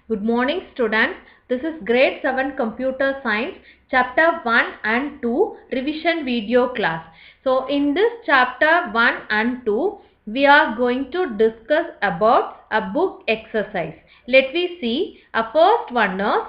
Good morning, students. This is grade 7 computer science chapter 1 and 2 revision video class. So in this chapter 1 and 2 we are going to discuss about a book exercise. Let me see. A first one is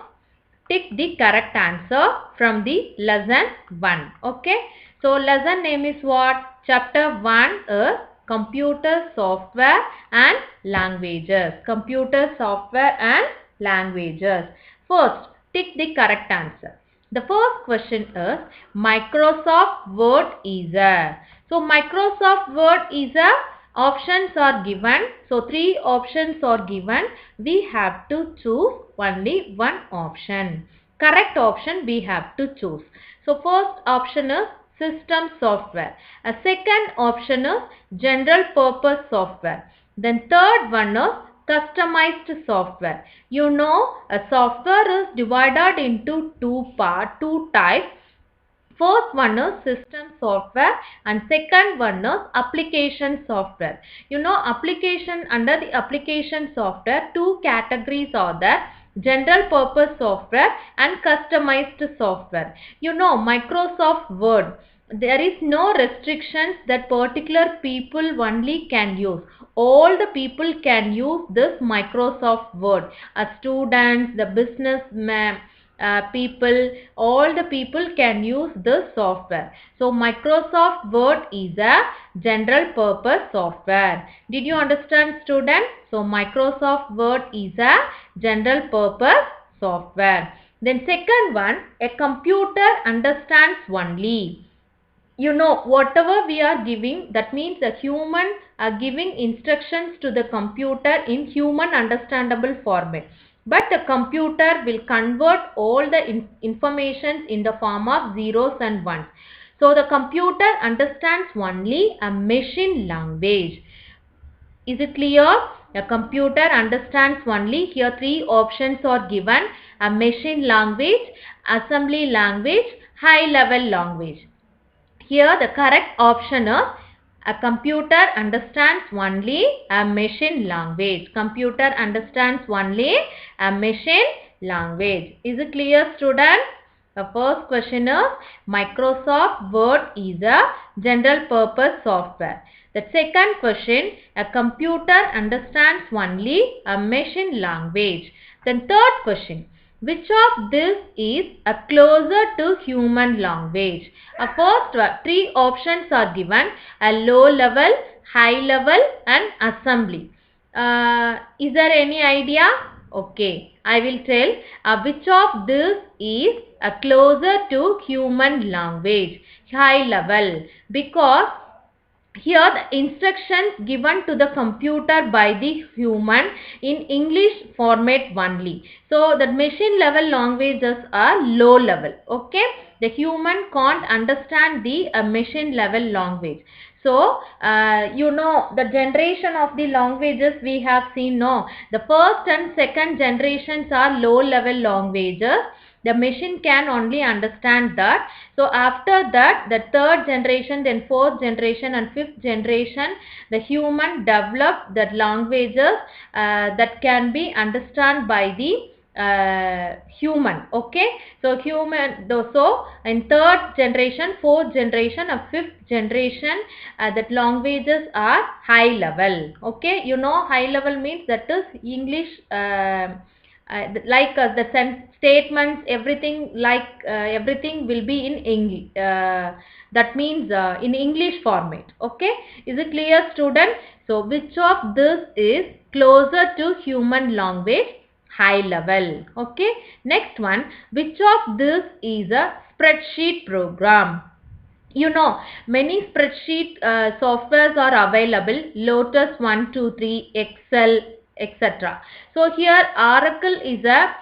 tick the correct answer from the lesson 1. Okay. So lesson name is what? Chapter 1 is computer software and languages. Computer software and languages. First, tick the correct answer. The first question is Microsoft Word is a. So Microsoft Word is a. Options are given. So three options are given. We have to choose only one option. Correct option we have to choose. So first option is system software. A second option is general purpose software. Then third one is customized software. You know, a software is divided into two types. First one is system software and second one is application software. You know, under the application software, two categories are there: general purpose software and customized software. You know, Microsoft Word, there is no restrictions that particular people only can use. All the people can use this Microsoft Word. Students, the businessmen, people, all the people can use this software. So Microsoft Word is a general purpose software. Did you understand, students? So Microsoft Word is a general purpose software. Then second one, a computer understands only. You know, whatever we are giving, that means a human giving instructions to the computer in human understandable format, but the computer will convert all the information in the form of zeros and ones. So the computer understands only a machine language. Is it clear? A computer understands only, here three options are given: a machine language, assembly language, high level language. Here the correct option is a computer understands only a machine language. Computer understands only a machine language. Is it clear, students? The first question is Microsoft Word is a general purpose software. The second question, a computer understands only a machine language. Then third question, which of this is a closer to human language? First, three options are given: a low level, high level and assembly. Is there any idea? Okay, I will tell. Which of this is a closer to human language? High level, because here the instructions given to the computer by the human in English format only. So the machine level languages are low level. Okay, the human can't understand the machine level language. So you know, the generation of the languages we have seen. No, the first and second generations are low level languages. The machine can only understand that. So after that, the third generation, then fourth generation and fifth generation, the human developed the languages that can be understood by the human. Okay, so so in third generation, fourth generation and fifth generation, that languages are high level. Okay, you know, high level means that is English, like the statements, everything, like everything will be in English. That means in English format. Okay, is it clear, student? So which of this is closer to human language? High level. Okay, next one, which of this is a spreadsheet program? You know, many spreadsheet softwares are available: Lotus 123, Excel, etc. So here Oracle is a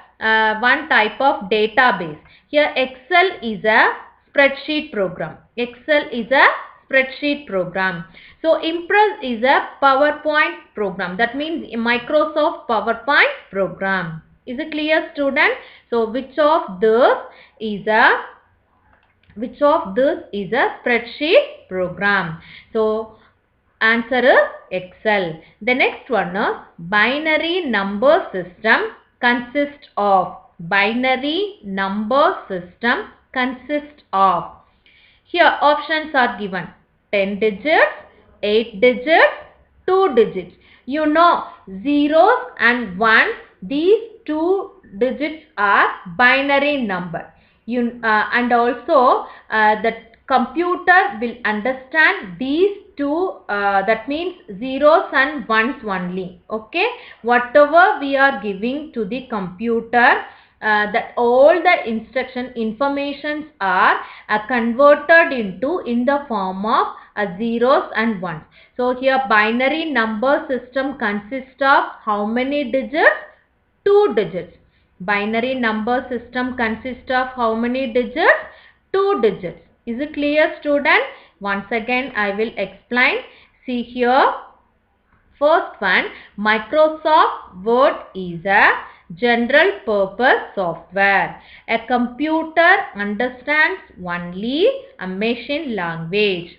one type of database. Here Excel is a spreadsheet program. Excel is a spreadsheet program. So Impress is a PowerPoint program. That means Microsoft PowerPoint program. Is it clear, student? So which of those is a spreadsheet program? So answer is Excel. The next one is binary number system consists of? Binary number system consists of. Here options are given. 10 digits, 8 digits, 2 digits. You know, zeros and ones, these two digits are binary number. And also the computer will understand these two, that means zeros and ones only. Okay, whatever we are giving to the computer, that all the instruction informations are converted into in the form of zeros and ones. So here binary number system consists of how many digits? 2 digits. Binary number system consists of how many digits? 2 digits. Is it clear, student? Once again I will explain. See here. First one, Microsoft Word is a general purpose software. A computer understands only a machine language.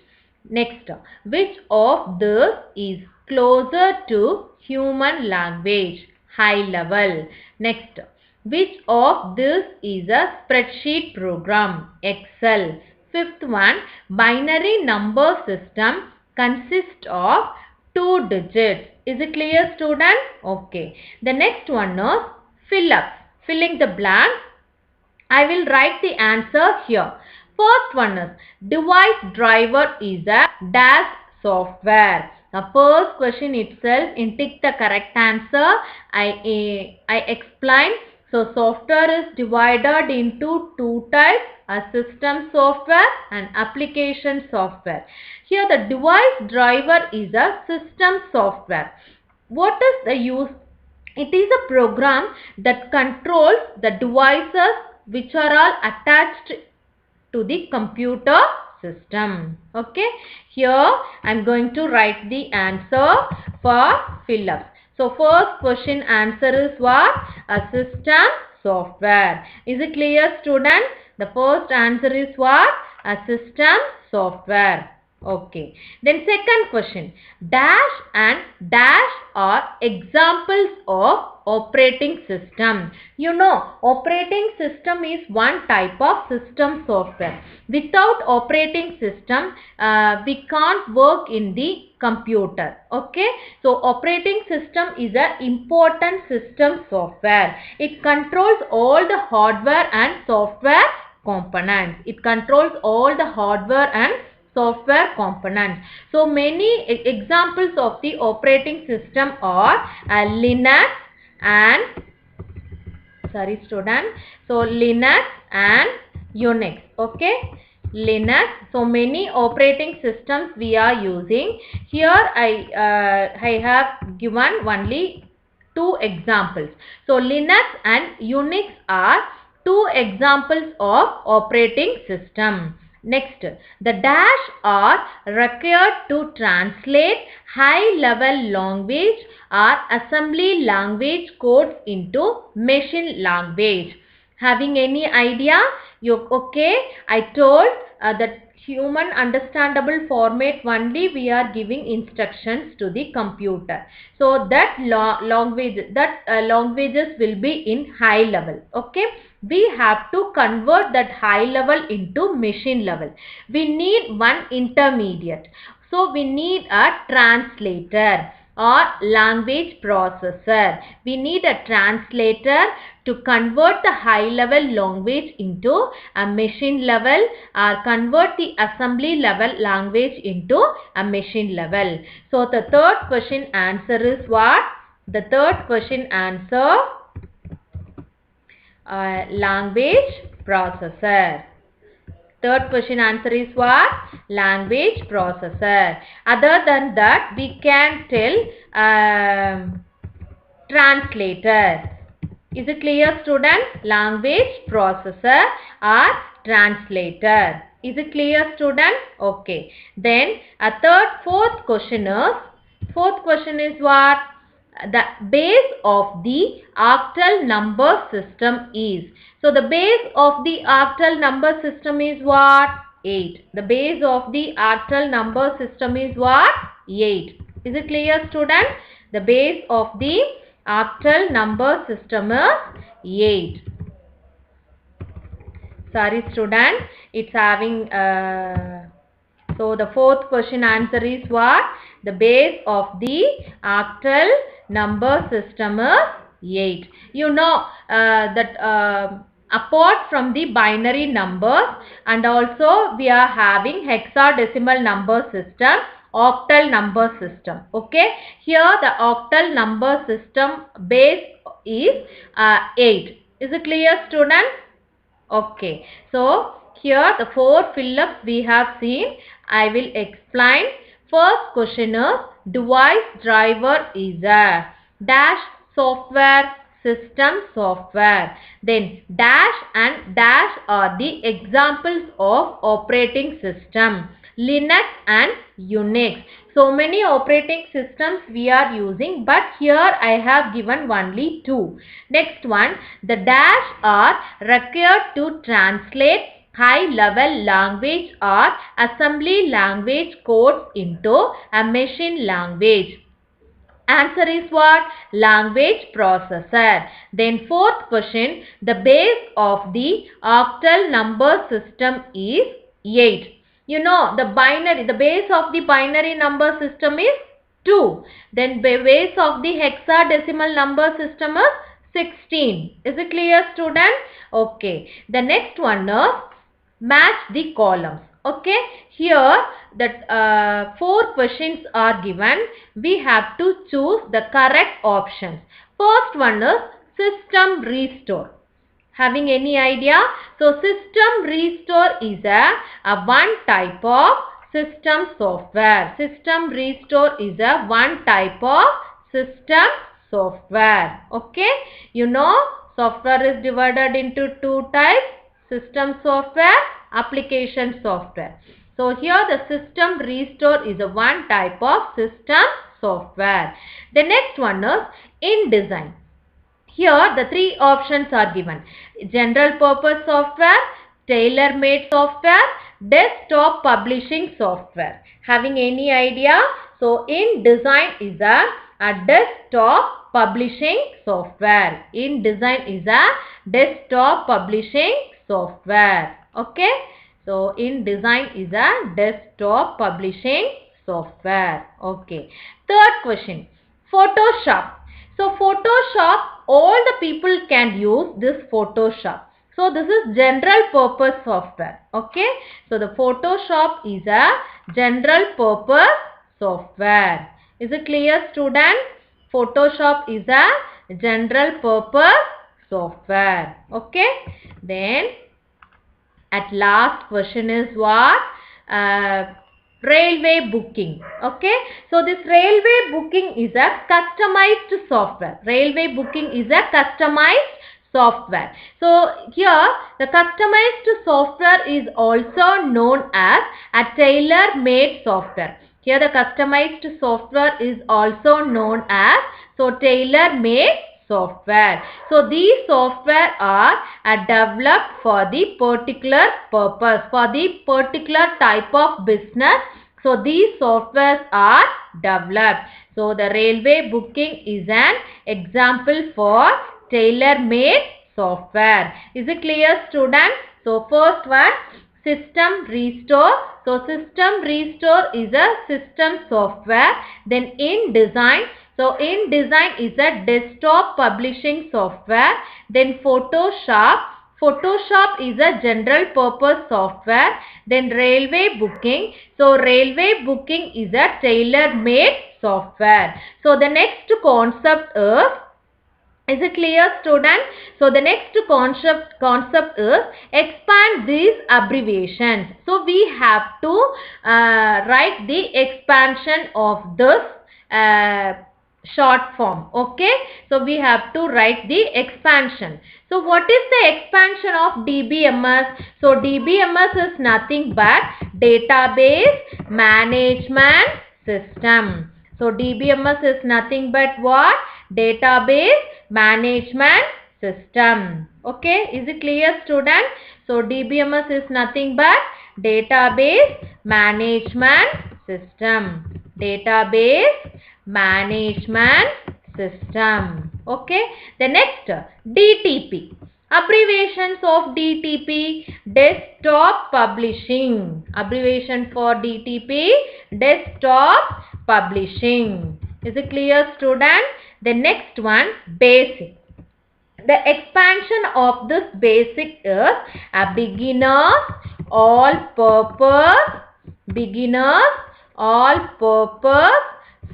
Next, which of this is closer to human language? High level. Next, which of this is a spreadsheet program? Excel. Fifth one, binary number system consists of 2 digits. Is it clear, student? Okay. The next one is filling the blank. I will write the answer here. First one is device driver is a dash software. The first question itself, in tick the correct answer. I explain. So software is divided into two types, a system software and application software. Here the device driver is a system software. What is the use? It is a program that controls the devices which are all attached to the computer system. Okay. Here I am going to write the answer for fill up. So first question answer is what? A system software. Is it clear, student? The first answer is what? A system software. Okay. Then second question. Dash and dash are examples of operating system. You know, operating system is one type of system software. Without operating system, we can't work in the computer. Okay. So operating system is an important system software. It controls all the hardware and software components. It controls all the hardware and software components. So many examples of the operating system are Linux and Linux and Unix. Okay, Linux. So many operating systems we are using. Here I have given only two examples. So Linux and Unix are two examples of operating system. Next, the dash are required to translate high-level language or assembly language codes into machine language. Having any idea? Okay? I told that human understandable format only we are giving instructions to the computer. So that languages will be in high level. Okay. We have to convert that high level into machine level. We need one intermediate. So we need a translator or language processor. We need a translator to convert the high level language into a machine level or convert the assembly level language into a machine level. So the third question answer is what? The third question answer, language processor. Third question answer is what? Language processor. Other than that, we can tell translator. Is it clear, student? Language processor or translator. Is it clear, student? Okay. Then fourth question is what? The base of the octal number system is. So the base of the octal number system is what? 8. The base of the octal number system is what? 8. Is it clear, student? The base of the octal number system is 8. Sorry student, it's having so the fourth question answer is what? The base of the octal number system is 8. You know that apart from the binary numbers, and also we are having hexadecimal number system, octal number system. Okay, here the octal number system base is 8. Is it clear student? Okay, so here the four fill-ups we have seen. I will explain. First question is, device driver is a dash software system software. Then dash and dash are the examples of operating system. Linux and Unix. So many operating systems we are using, but here I have given only 2. Next one, the dash are required to translate high-level language or assembly language codes into a machine language. Answer is what? Language processor. Then fourth question, the base of the octal number system is 8. You know the base of the binary number system is 2. Then base of the hexadecimal number system is 16. Is it clear student? Okay. The next one is match the columns. Okay, here that 4 questions are given. We have to choose the correct options. First one is system restore. Having any idea? So system restore is a one type of system software. System restore is a one type of system software. Okay, you know software is divided into 2 types: system software, application software. So here the system restore is a one type of system software. The next one is InDesign. Here the 3 options are given: general purpose software, tailor-made software, desktop publishing software. Having any idea? So InDesign is a desktop publishing software. InDesign is a desktop publishing software. Okay. So InDesign is a desktop publishing software. Okay. Third question, Photoshop. So Photoshop, all the people can use this Photoshop. So this is general purpose software. Okay. So the Photoshop is a general purpose software. Is it clear student? Photoshop is a general purpose software. Okay. Then at last question is what? Railway booking. Okay. So this railway booking is a customized software. Railway booking is a customized software. So here the customized software is also known as a tailor-made software. Here the customized software is also known as tailor-made software. So these software are developed for the particular purpose, for the particular type of business. So these softwares are developed. So the railway booking is an example for tailor-made software. Is it clear student? So first one, system restore. So system restore is a system software. Then InDesign. So InDesign is a desktop publishing software. Then Photoshop. Photoshop is a general purpose software. Then railway booking. So railway booking is a tailor-made software. So the next concept is it clear student? So the next concept is expand these abbreviations. So we have to write the expansion of this short form. Okay. So we have to write the expansion. So what is the expansion of DBMS? So DBMS is nothing but database management system. So DBMS is nothing but what? Database management system. Okay. Is it clear student? So DBMS is nothing but database management system. Database management system. Okay. The next DTP. Abbreviations of DTP, desktop publishing. Abbreviation for DTP, desktop publishing. Is it clear, student? The next one, basic. The expansion of this basic is a beginner's all-purpose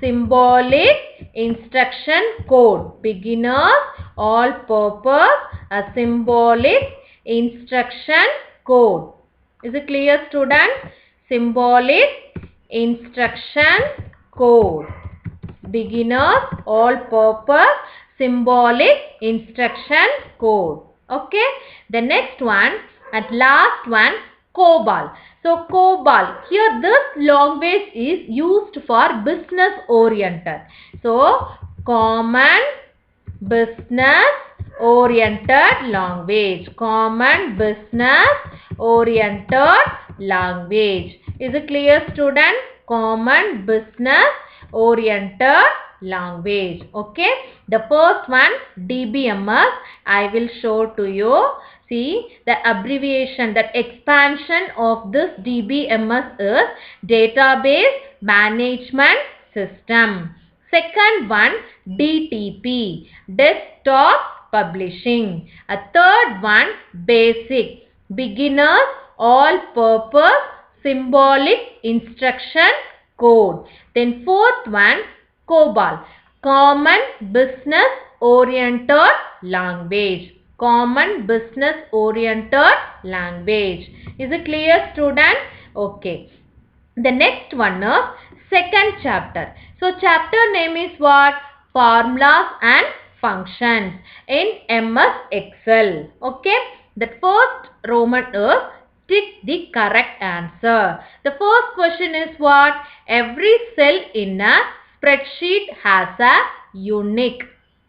symbolic instruction code. Beginners all-purpose a symbolic instruction code. Is it clear, student? Symbolic instruction code. Beginners all-purpose symbolic instruction code. Okay. The next one, at last one, COBOL. So COBOL, here this language is used for business oriented. So common business oriented language. Common business oriented language. Is it clear, student? Common business oriented language. Okay. The first one, DBMS, I will show to you. See, the abbreviation, that expansion of this DBMS is Database Management System. Second one, DTP, Desktop Publishing. A third one, Basic, Beginners All-Purpose Symbolic Instruction Code. Then fourth one, COBOL, Common Business Oriented Language. Common Business Oriented Language. Is it clear, student? Okay. The next one is second chapter. So chapter name is what? Formulas and Functions in MS Excel. Okay. The first Roman is tick the correct answer. The first question is what? Every cell in a spreadsheet has a unique.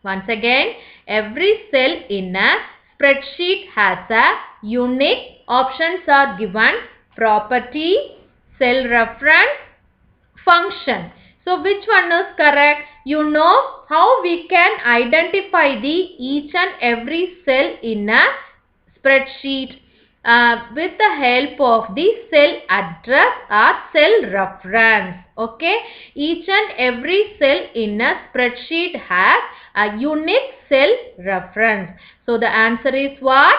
Once again, every cell in a spreadsheet has a unique. Options are given: property, cell reference, function. So which one is correct? You know how we can identify the each and every cell in a spreadsheet with the help of the cell address or cell reference. Okay. Each and every cell in a spreadsheet has a unique cell reference. So the answer is what?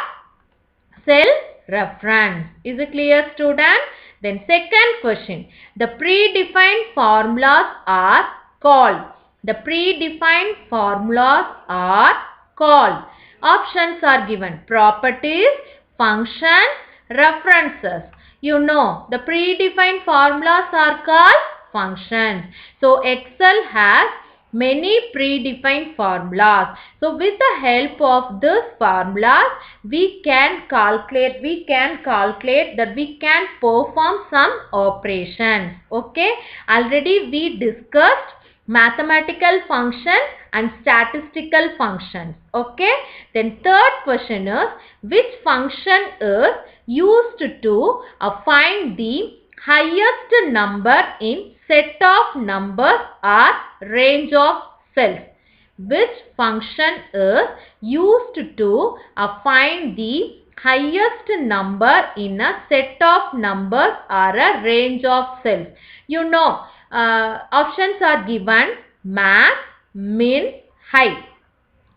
Cell reference. Is it clear, student? Then second question. The predefined formulas are called. The predefined formulas are called. Options are given: properties, function, references. You know the predefined formulas are called functions. So Excel has many predefined formulas. So with the help of this formulas, we can calculate that we can perform some operations. Okay. Already we discussed mathematical function and statistical functions. Okay. Then third question is, which function is used to find the highest number in set of numbers or range of cells? Which function is used to find the highest number in a set of numbers or a range of cells? You know, options are given: max, min, high.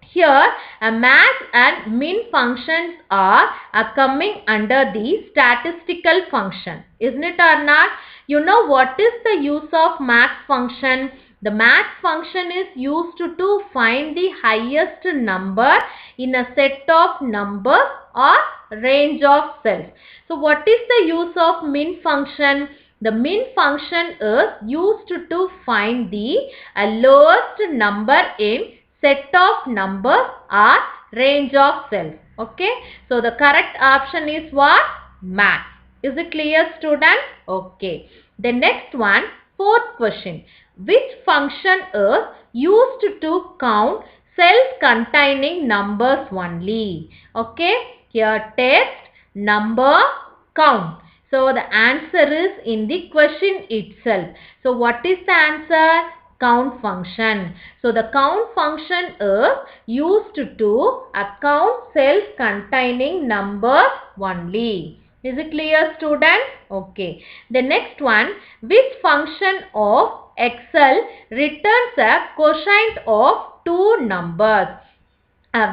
Here, max and min functions are coming under the statistical function. Isn't it or not? You know what is the use of max function? The max function is used to find the highest number in a set of numbers or range of cells. So, what is the use of min function? The min function is used to find the lowest number in set of numbers or range of cells. Okay. So, the correct option is what? Max. Is it clear, student? Okay. The next one, fourth question. Which function is used to count cells containing numbers only? Okay. Here text, number, count. So, the answer is in the question itself. So, what is the answer? count function. So the count function is used to count cells containing numbers only. Is it clear, student? Okay. The next one, which function of Excel returns a quotient of two numbers?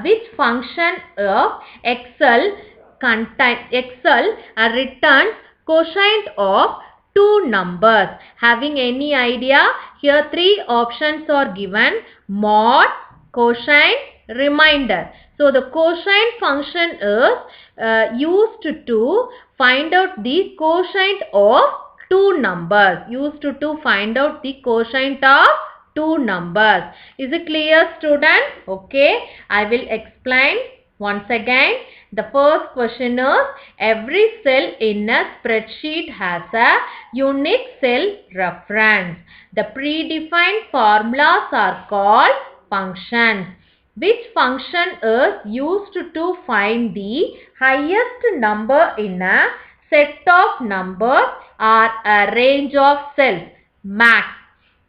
Which function of Excel returns quotient of two numbers? Having any idea? Here three options are given: mod, quotient, remainder. So the quotient function is used to find out the quotient of two numbers. Used to find out the quotient of two numbers. Is it clear, student? Okay, I will explain once again. The first question is, every cell in a spreadsheet has a unique cell reference. The predefined formulas are called functions. Which function is used to find the highest number in a set of numbers or a range of cells? Max.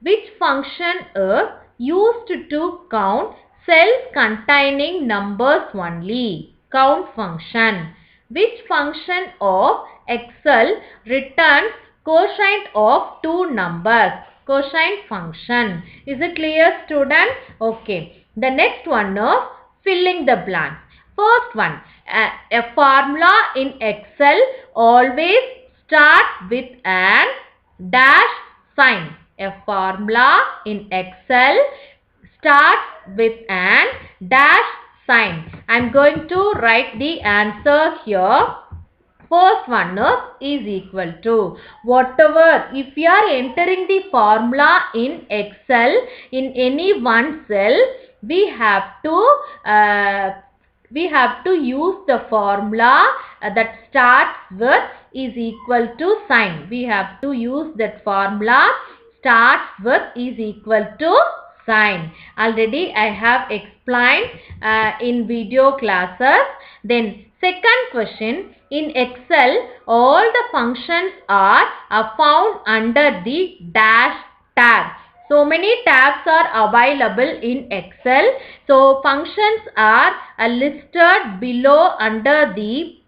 Which function is used to count cells containing numbers only? Count function. Which function of Excel returns quotient of two numbers? Quotient function. Is it clear, student? Okay. The next one is filling the blanks. First one, a formula in Excel always starts with an dash sign. A formula in Excel starts with an dash sign. I am going to write the answer here. First one is equal to whatever. If you are entering the formula in Excel in any one cell, we have to use the formula that starts with is equal to sign. We have to use that formula starts with is equal to sign. Already I have explained in video classes. Then second question, in Excel all the functions are found under the dash tab. So many tabs are available in Excel. So functions are listed below under the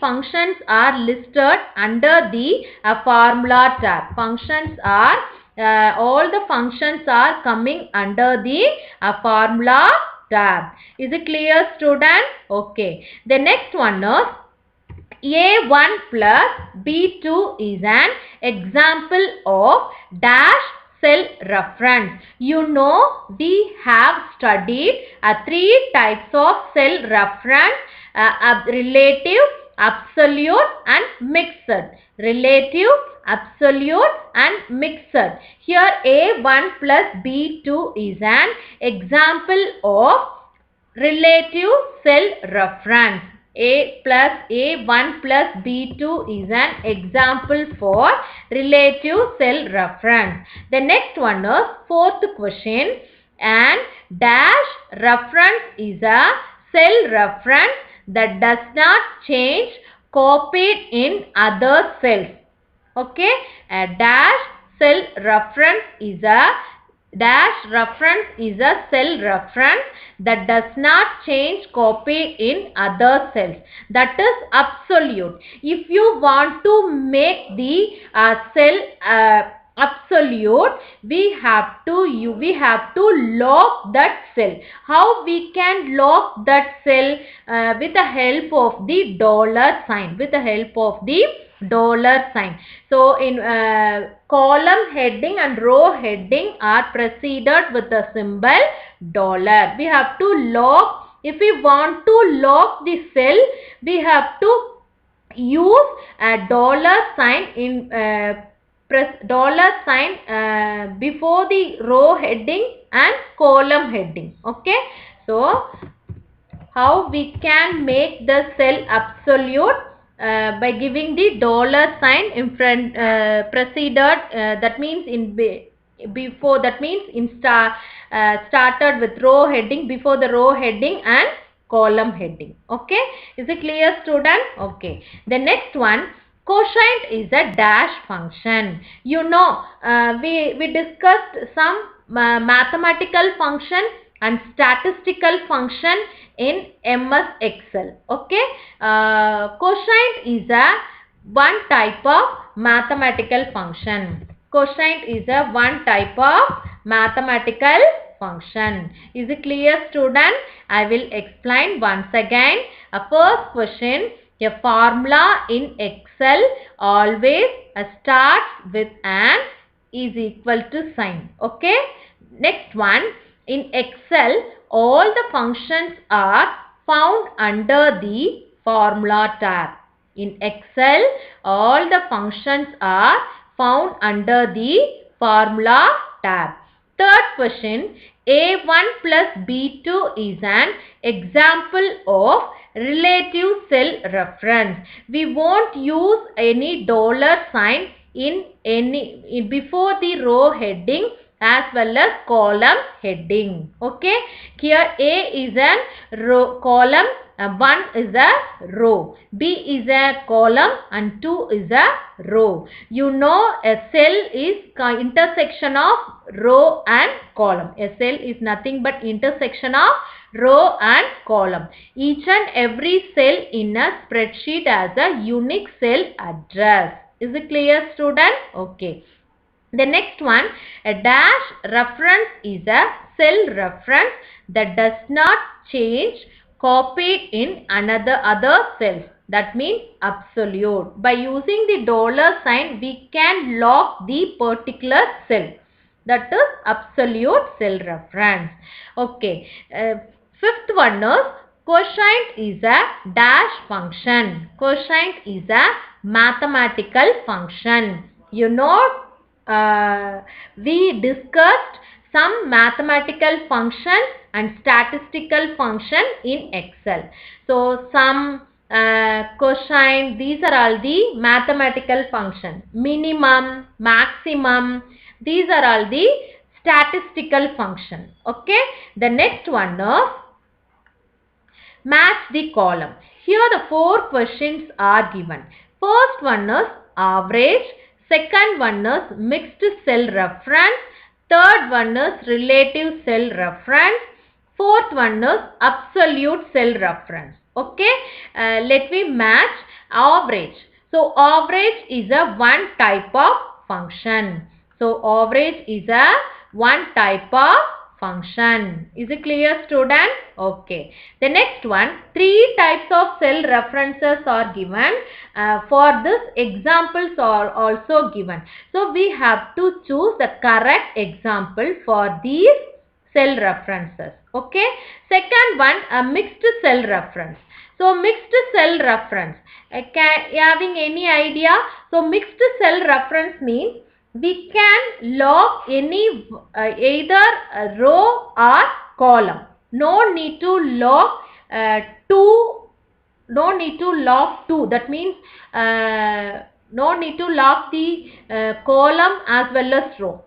functions are listed under the formula tab. Functions are all the functions are coming under the formula tab. Is it clear, student? Okay. The next one is A1 plus B2 is an example of dash cell reference. You know, we have studied three types of cell reference: relative, absolute and mixed. Relative, absolute and mixed. Here A1 plus B2 is an example of relative cell reference. A1 plus B2 is an example for relative cell reference. The next one is fourth question. And dash reference is a cell reference that does not change copied in other cells. Okay, a dash cell reference is a cell reference that does not change copy in other cells. That is absolute. If you want to make the cell absolute, we have to lock that cell. How we can lock that cell? With the help of the dollar sign. So in column heading and row heading are preceded with the symbol dollar. We have to lock. If we want to lock the cell, we have to use a dollar sign in press dollar sign before the row heading and column heading. Okay. So how we can make the cell absolute? By giving the dollar sign in front preceded, that means in before, that means in started with row heading, before the row heading and column heading. Okay, is it clear, student? Okay, the next one, quotient is a dash function. You know, we discussed some mathematical function and statistical function in MS Excel. Okay, quotient is a one type of mathematical function. Quotient is a one type of mathematical function. Is it clear, student? I will explain once again. First question, a formula in Excel always starts with an is equal to sign. Okay. Next one, in Excel all the functions are found under the formula tab. In Excel all the functions are found under the formula tab. Third question, A1 plus B2 is an example of relative cell reference. We won't use any dollar sign before the row heading as well as column heading. Okay, here A is a row column, 1 is a row, B is a column and 2 is a row. You know a cell is intersection of row and column. A cell is nothing but intersection of row and column. Each and every cell in a spreadsheet has a unique cell address. Is it clear, student? Okay. The next one, a dash reference is a cell reference that does not change copied in other cells. That means absolute. By using the dollar sign, we can lock the particular cell. That is absolute cell reference. Okay. Fifth one is quotient is a dash function. Quotient is a mathematical function. You know, we discussed some mathematical function and statistical function in Excel. So, some quotient, these are all the mathematical function. Minimum, maximum, these are all the statistical function. Okay. The next one is match the column. Here the 4 questions are given. First one is average. Second one is mixed cell reference. Third one is relative cell reference. Fourth one is absolute cell reference. Okay. Let me match average. So, average is a one type of function. So, average is a one type of function. Is it clear, student? Okay. The next one, 3 types of cell references are given. For this, examples are also given. So, we have to choose the correct example for these cell references. Okay. Second one, a mixed cell reference. So, mixed cell reference. Having any idea? So, mixed cell reference means we can log any either row or column. No need to log two. No need to log two. That means no need to log the column as well as row.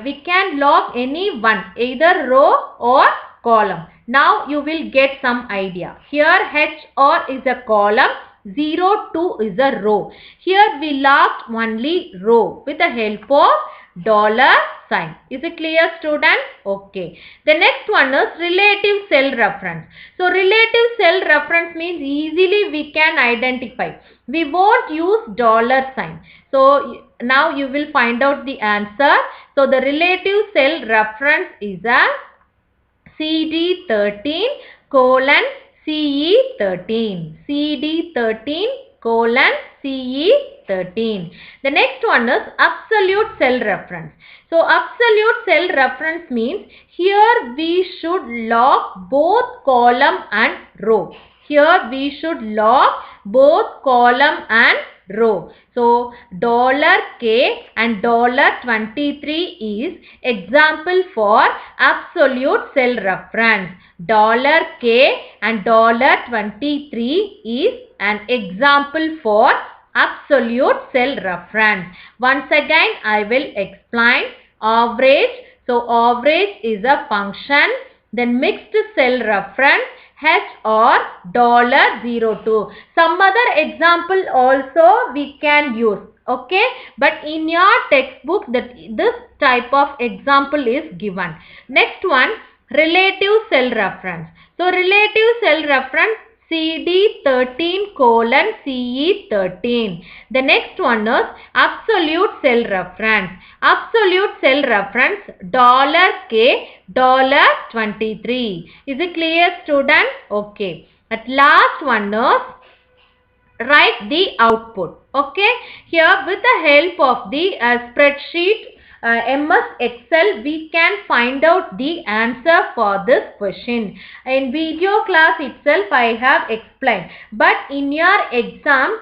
We can log any one, either row or column. Now you will get some idea. Here HR is a column, 0, 2 is a row. Here we logged only row with the help of dollar sign. Is it clear, student? Okay. The next one is relative cell reference. So, relative cell reference means easily we can identify. We won't use dollar sign. So, now you will find out the answer. So, the relative cell reference is a CD13 colon CE13. CD13 colon CE13. The next one is absolute cell reference. So, absolute cell reference means here we should log both column and row. Here we should log both column and row. So, $K and $23 is example for absolute cell reference. $K and $23 is an example for absolute cell reference. Once again, I will explain average. So, average is a function. Then mixed cell reference HR $02. Some other example also we can use. Okay, but in your textbook this type of example is given. Next one, relative cell reference. So relative cell reference CD13 colon CE13. The next one is absolute cell reference. Absolute cell reference $K $23. Is it clear, student? Okay. At last one is write the output. Okay, here with the help of the spreadsheet MS Excel, we can find out the answer for this question. In video class itself I have explained, but in your exam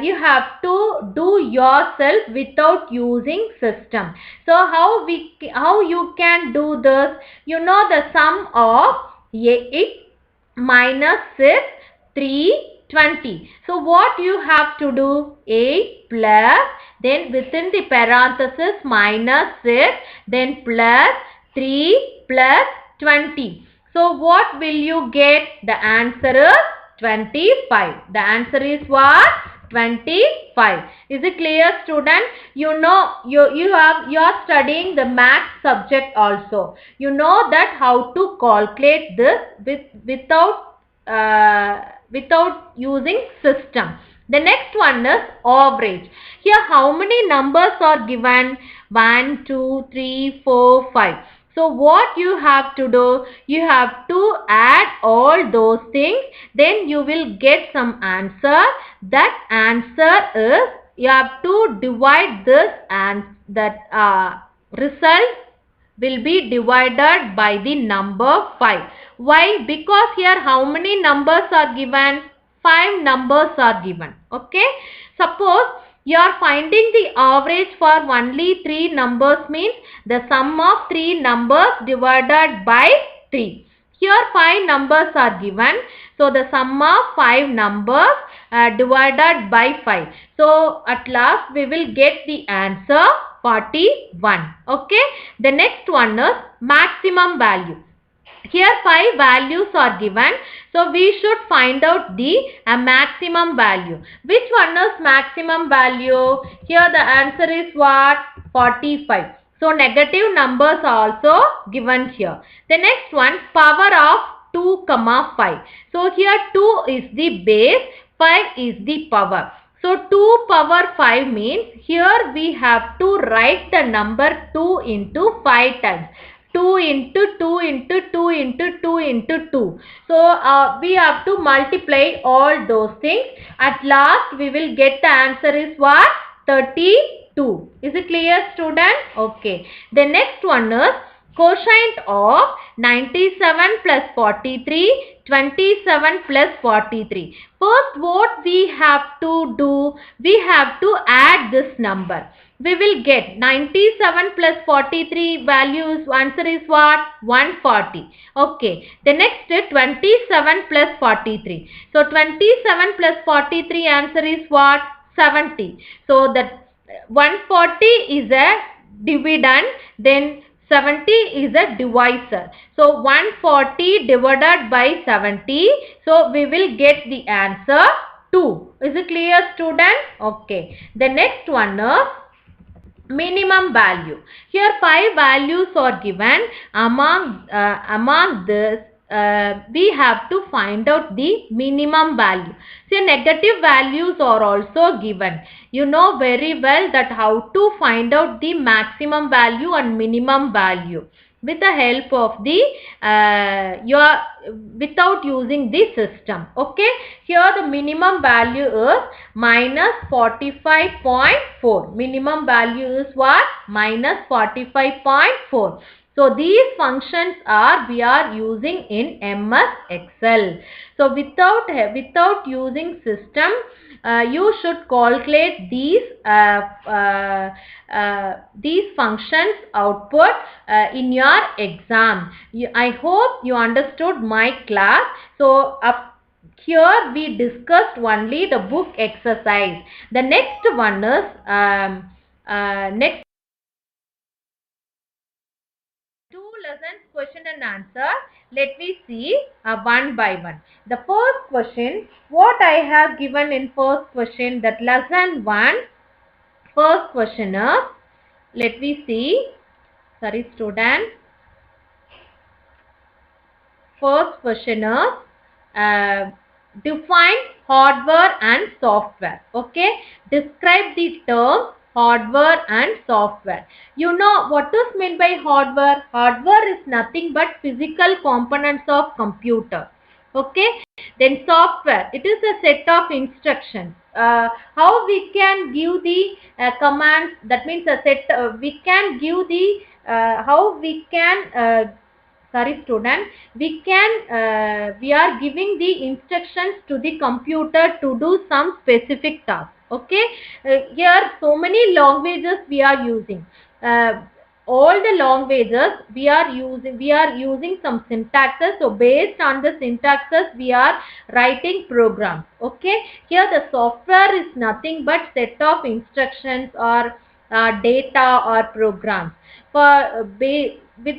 you have to do yourself without using system. So how you can do this? You know the sum of 8 minus 6 3 20. So what you have to do? 8 plus, then within the parenthesis minus 6, then plus 3 plus 20. So what will you get? The answer is 25. The answer is what? 25. Is it clear, student? You know you are studying the math subject also. You know that how to calculate this without using system. The next one is average. Here how many numbers are given? 1, 2, 3, 4, 5. So what you have to do? You have to add all those things. Then you will get some answer. That answer is, you have to divide this and that result will be divided by the number 5. Why? Because here how many numbers are given? 5 numbers are given. Okay. Suppose you are finding the average for only 3 numbers, means the sum of 3 numbers divided by 3. Here 5 numbers are given. So the sum of 5 numbers divided by 5. So at last we will get the answer 41. Okay. The next one is maximum value. Here 5 values are given. So we should find out the maximum value. Which one is maximum value? Here the answer is what? 45. So negative numbers are also given here. The next one, power of 2, 5. So here 2 is the base, 5 is the power. So 2 power 5 means here we have to write the number 2 into 5 times. 2 into 2 into 2 into 2 into 2. So we have to multiply all those things. At last we will get the answer is what? 32. Is it clear, student? Okay. The next one is quotient of 97 plus 43, 27 plus 43. First what we have to do? We have to add this number. We will get 97 plus 43 values. Answer is what? 140. Okay. The next is 27 plus 43. So 27 plus 43 answer is what? 70. So that 140 is a dividend. Then 70 is a divisor. So 140 divided by 70. So we will get the answer 2. Is it clear, student? Okay. The next one is minimum value. Here 5 values are given. Among this we have to find out the minimum value. See, negative values are also given. You know very well that how to find out the maximum value and minimum value with the help of the without using the system. Okay. Here the minimum value is minus 45.4. Minimum value is what? Minus 45.4. So these functions we are using in MS Excel. So without using system, you should calculate these functions output in your exam. I hope you understood my class. So up here we discussed only the book exercise. The next one is next 2 lessons question and answer. Let me see one by one. The first question, what I have given in first question, that lesson 1, First question is, let me see. Sorry, student. First question is, define hardware and software. Okay. Describe the term hardware and software. You know what is meant by hardware? Hardware is nothing but physical components of computer. Okay. Then software, it is a set of instructions. How we can give the commands, that means a set, we can give the, how we can, sorry student, we are giving the instructions to the computer to do some specific task. Okay. Here so many languages we are using. All the languages we are using some syntaxes. So based on the syntaxes we are writing programs. Okay. Here the software is nothing but set of instructions or data or programs. For with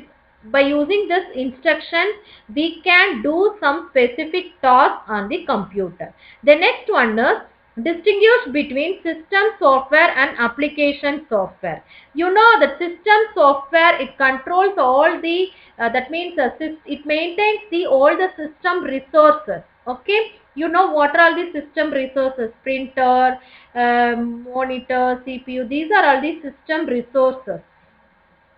by using this instruction we can do some specific task on the computer. The next one is, distinguish between system software and application software. You know the system software, it controls all the, that means it maintains the all the system resources. Okay. You know what are all the system resources? Printer, monitor, CPU, these are all the system resources.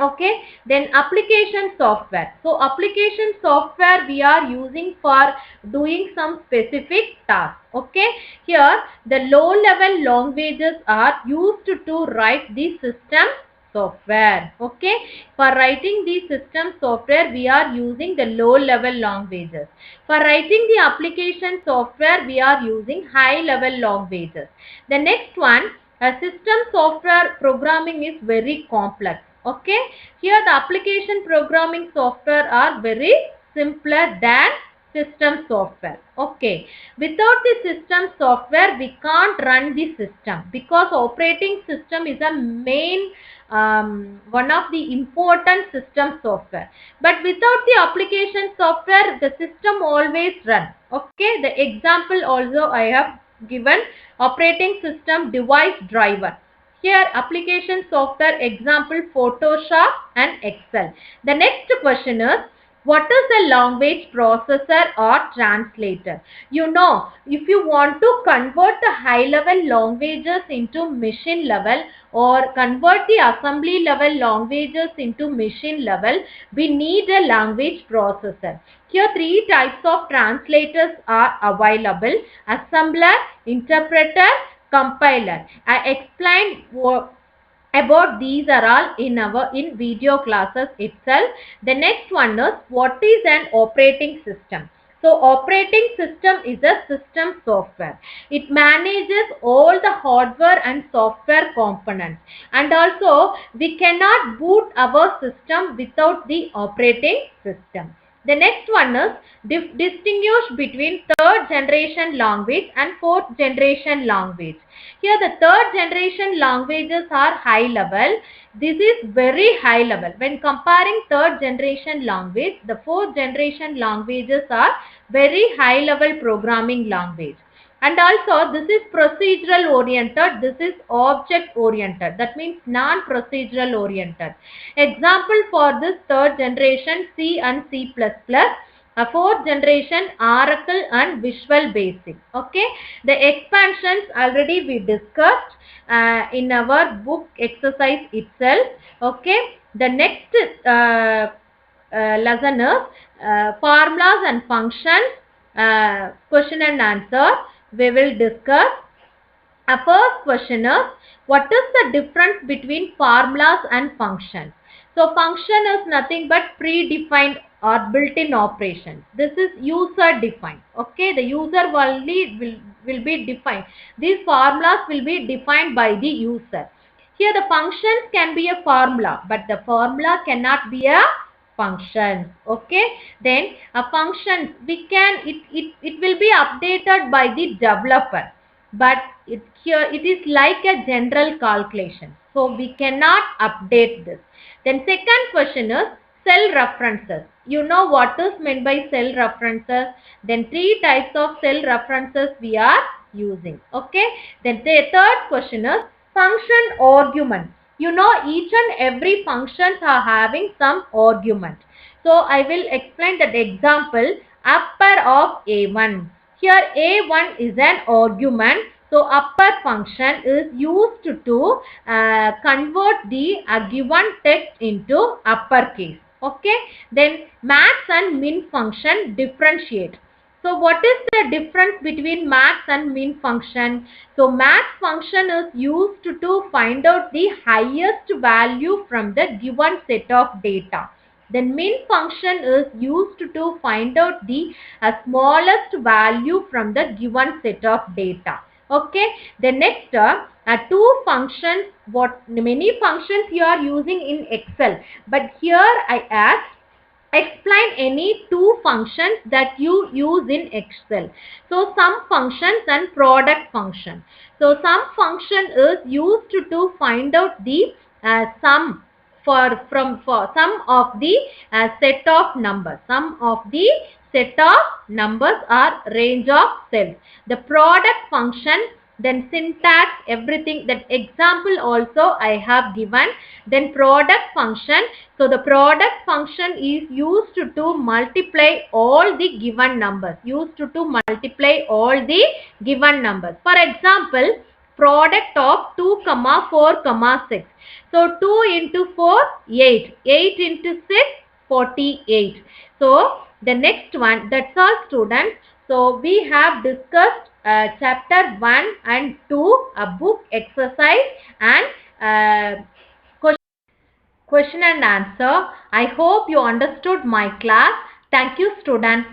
Okay. Then application software. So application software we are using for doing some specific task. Okay. Here the low level languages are used to write the system software. Okay. For writing the system software we are using the low level languages. For writing the application software we are using high level languages. The next one, a system software programming is very complex. Okay. Here the application programming software are very simpler than system software. Okay. Without the system software we can't run the system, because operating system is a main one of the important system software. But without the application software the system always run. Okay. The example also I have given, operating system device driver. Here application software example Photoshop and Excel. The next question is, what is a language processor or translator? You know, if you want to convert the high level languages into machine level or convert the assembly level languages into machine level, we need a language processor. Here three types of translators are available: assembler, interpreter, compiler. I explained about these are all in video classes itself. The next one is, what is an operating system? So operating system is a system software. It manages all the hardware and software components, and also we cannot boot our system without the operating system. The next one is, distinguish between third generation language and fourth generation language. Here the third generation languages are high level. This is very high level. When comparing third generation language, the fourth generation languages are very high level programming language. And also this is procedural oriented, this is object oriented. That means non-procedural oriented. Example for this third generation, C and C++. A fourth generation, Oracle and Visual Basic. Okay. The expansions already we discussed in our book exercise itself. Okay. The next lesson is formulas and functions, question and answer we will discuss. Our first question is, what is the difference between formulas and functions? So function is nothing but predefined or built-in operations. This is user defined. Okay, the user only will be defined. These formulas will be defined by the user. Here the functions can be a formula, but the formula cannot be a function. Okay, then a function it will be updated by the developer, but it is like a general calculation, so we cannot update this. Then second question is cell references. You know what is meant by cell references? Then three types of cell references we are using. Okay. Then the third question is Function argument. You know, each and every functions are having some argument. So I will explain that example. Upper of A1. Here A1 is an argument. So upper function is used to convert the given text into uppercase. Okay. Then max and min function differentiate. So what is the difference between max and min function? So max function is used to find out the highest value from the given set of data. Then min function is used to find out the smallest value from the given set of data. Okay. The next two functions. What many functions you are using in Excel, but here I ask, explain any two functions that you use in Excel. So sum functions and product function. So sum function is used to find out the sum for sum of the set of numbers. Sum of the set of numbers or range of cells. The product function, then syntax, everything, that example also I have given. Then product function. So the product function is used to multiply all the given numbers. Used to multiply all the given numbers. For example, product of 2, 4, 6. So 2 into 4, 8. 8 into 6, 48. So the next one, that's all students. So we have discussed chapter 1 and 2, a book exercise and question and answer. I hope you understood my class. Thank you students.